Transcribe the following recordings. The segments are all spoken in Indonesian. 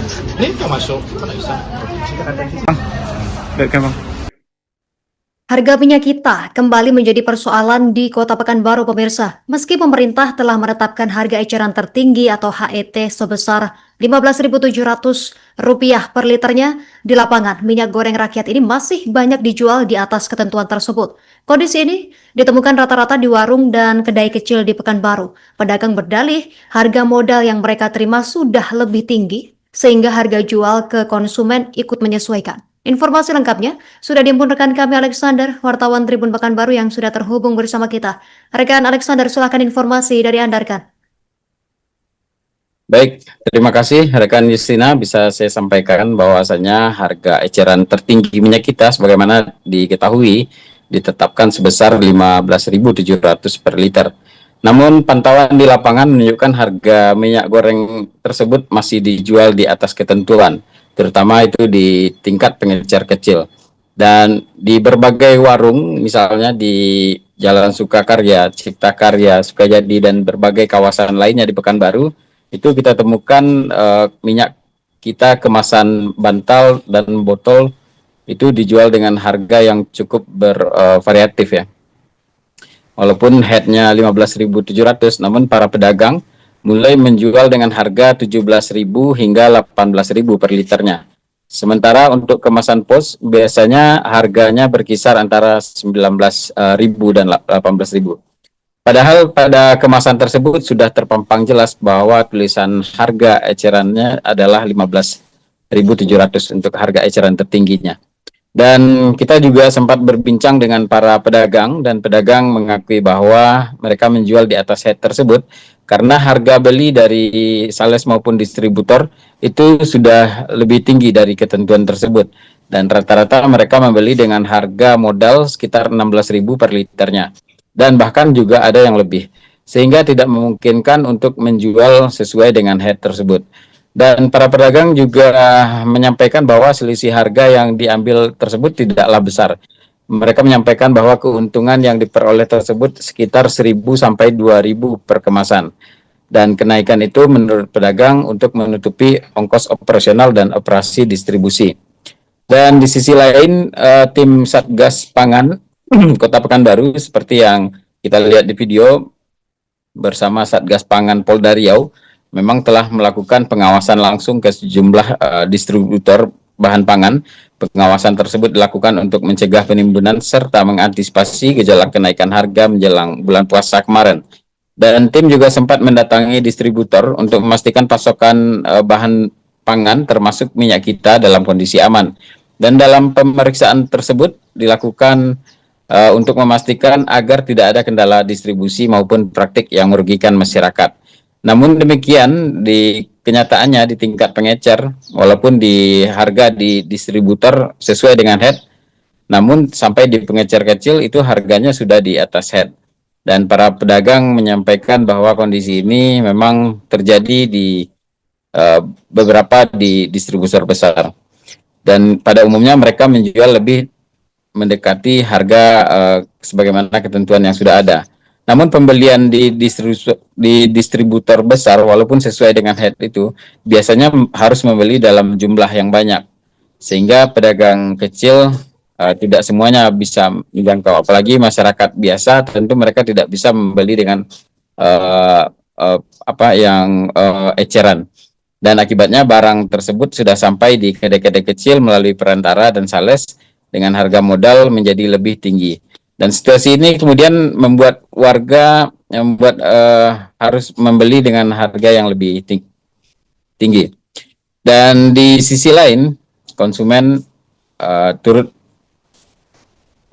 Ini yang masuk, kan bisa. Baik, Bang. Harga minyak kita kembali menjadi persoalan di Kota Pekanbaru, pemirsa. Meski pemerintah telah menetapkan harga eceran tertinggi atau HET sebesar Rp15.700 per liternya, di lapangan minyak goreng rakyat ini masih banyak dijual di atas ketentuan tersebut. Kondisi ini ditemukan rata-rata di warung dan kedai kecil di Pekanbaru. Pedagang berdalih harga modal yang mereka terima sudah lebih tinggi, sehingga harga jual ke konsumen ikut menyesuaikan. Informasi lengkapnya sudah dihimpun rekan kami Alexander, wartawan Tribun Pekanbaru yang sudah terhubung bersama kita. Rekan Alexander, silakan informasi dari Anda, rekan. Baik, terima kasih rekan Justina. Bisa saya sampaikan bahwasanya harga eceran tertinggi minyak kita sebagaimana diketahui ditetapkan sebesar 15.700 per liter. Namun pantauan di lapangan menunjukkan harga minyak goreng tersebut masih dijual di atas ketentuan, terutama itu di tingkat pengecer kecil. Dan di berbagai warung, misalnya di Jalan Sukakarya, Cipta Karya, Sukajadi, dan berbagai kawasan lainnya di Pekanbaru, itu kita temukan minyak kita kemasan bantal dan botol itu dijual dengan harga yang cukup bervariatif ya. Walaupun headnya 15.700, namun para pedagang mulai menjual dengan harga 17.000 hingga 18.000 per liternya. Sementara untuk kemasan pos biasanya harganya berkisar antara 19.000 dan 18.000. Padahal pada kemasan tersebut sudah terpampang jelas bahwa tulisan harga ecerannya adalah 15.700 untuk harga eceran tertingginya. Dan kita juga sempat berbincang dengan para pedagang, dan pedagang mengakui bahwa mereka menjual di atas head tersebut karena harga beli dari sales maupun distributor itu sudah lebih tinggi dari ketentuan tersebut. Dan rata-rata mereka membeli dengan harga modal sekitar 16.000 per liternya. Dan bahkan juga ada yang lebih, sehingga tidak memungkinkan untuk menjual sesuai dengan head tersebut. Dan para pedagang juga menyampaikan bahwa selisih harga yang diambil tersebut tidaklah besar. Mereka menyampaikan bahwa keuntungan yang diperoleh tersebut sekitar 1.000 sampai 2.000 per kemasan. Dan kenaikan itu menurut pedagang untuk menutupi ongkos operasional dan operasi distribusi. Dan di sisi lain, tim Satgas Pangan Kota Pekanbaru seperti yang kita lihat di video bersama Satgas Pangan Polda Riau memang telah melakukan pengawasan langsung ke sejumlah distributor bahan pangan. Pengawasan tersebut dilakukan untuk mencegah penimbunan serta mengantisipasi gejolak kenaikan harga menjelang bulan puasa kemarin. Dan tim juga sempat mendatangi distributor untuk memastikan pasokan bahan pangan termasuk minyak kita dalam kondisi aman. Dan dalam pemeriksaan tersebut dilakukan untuk memastikan agar tidak ada kendala distribusi maupun praktik yang merugikan masyarakat. Namun demikian, di kenyataannya di tingkat pengecer, walaupun di harga di distributor sesuai dengan head, namun sampai di pengecer kecil itu harganya sudah di atas head. Dan para pedagang menyampaikan bahwa kondisi ini memang terjadi di beberapa di distributor besar. Dan pada umumnya mereka menjual lebih mendekati harga sebagaimana ketentuan yang sudah ada. Namun pembelian di distributor besar walaupun sesuai dengan head itu biasanya harus membeli dalam jumlah yang banyak, sehingga pedagang kecil tidak semuanya bisa menjangkau. Apalagi masyarakat biasa tentu mereka tidak bisa membeli dengan eceran. Dan akibatnya barang tersebut sudah sampai di kedai-kedai kecil melalui perantara dan sales dengan harga modal menjadi lebih tinggi. Dan situasi ini kemudian membuat warga harus membeli dengan harga yang lebih tinggi. Dan di sisi lain, konsumen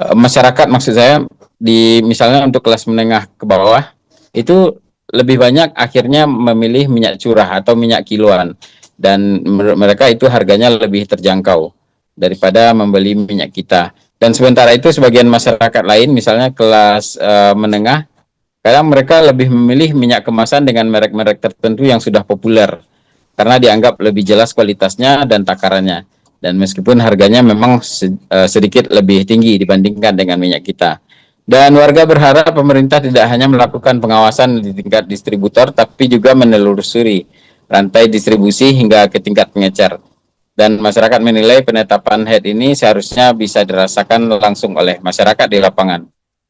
masyarakat maksud saya, misalnya untuk kelas menengah ke bawah, itu lebih banyak akhirnya memilih minyak curah atau minyak kiloan. Dan menurut mereka itu harganya lebih terjangkau daripada membeli minyak kita. Dan sementara itu sebagian masyarakat lain, misalnya kelas menengah, kadang mereka lebih memilih minyak kemasan dengan merek-merek tertentu yang sudah populer karena dianggap lebih jelas kualitasnya dan takarannya. Dan meskipun harganya memang sedikit lebih tinggi dibandingkan dengan minyak kita. Dan warga berharap pemerintah tidak hanya melakukan pengawasan di tingkat distributor, tapi juga menelusuri rantai distribusi hingga ke tingkat pengecer. Dan masyarakat menilai penetapan HET ini seharusnya bisa dirasakan langsung oleh masyarakat di lapangan.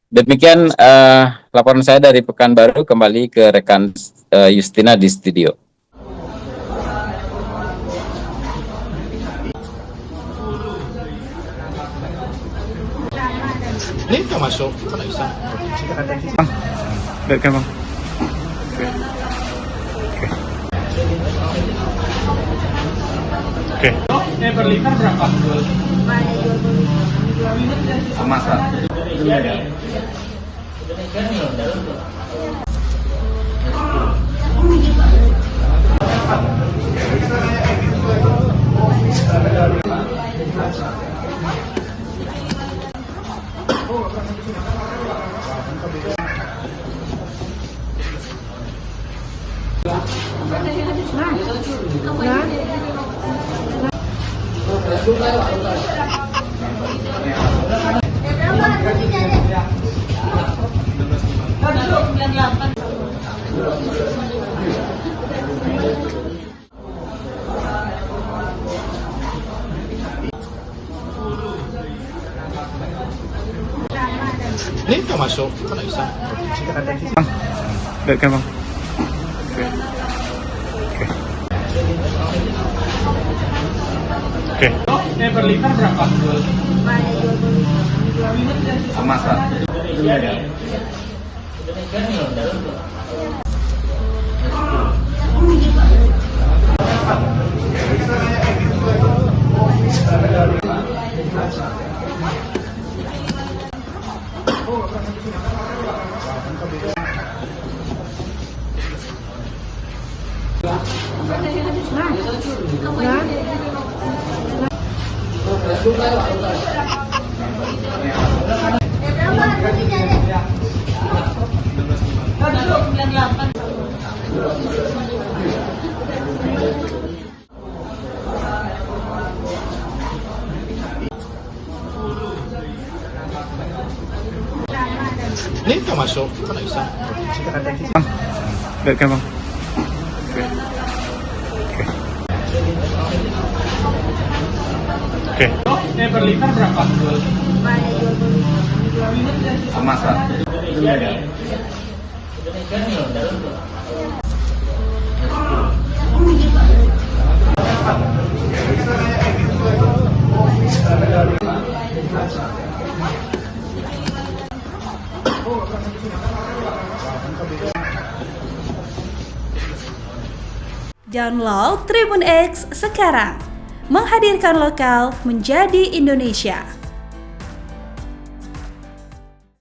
Demikian laporan saya dari Pekanbaru, kembali ke rekan Justina di studio. Ini nggak masuk, nggak bisa. Baik kan bang? Oke. Per liter berapa? Kemasan. Ini nggak masuk, nggak bisa. Baik kan bang? Oke. Per liter berapa? Kemasan. Ini nggak masuk, nggak bisa. Baik kan bang? Oke. Per liter berapa? Kemasan. Download Tribun X sekarang, menghadirkan lokal menjadi Indonesia.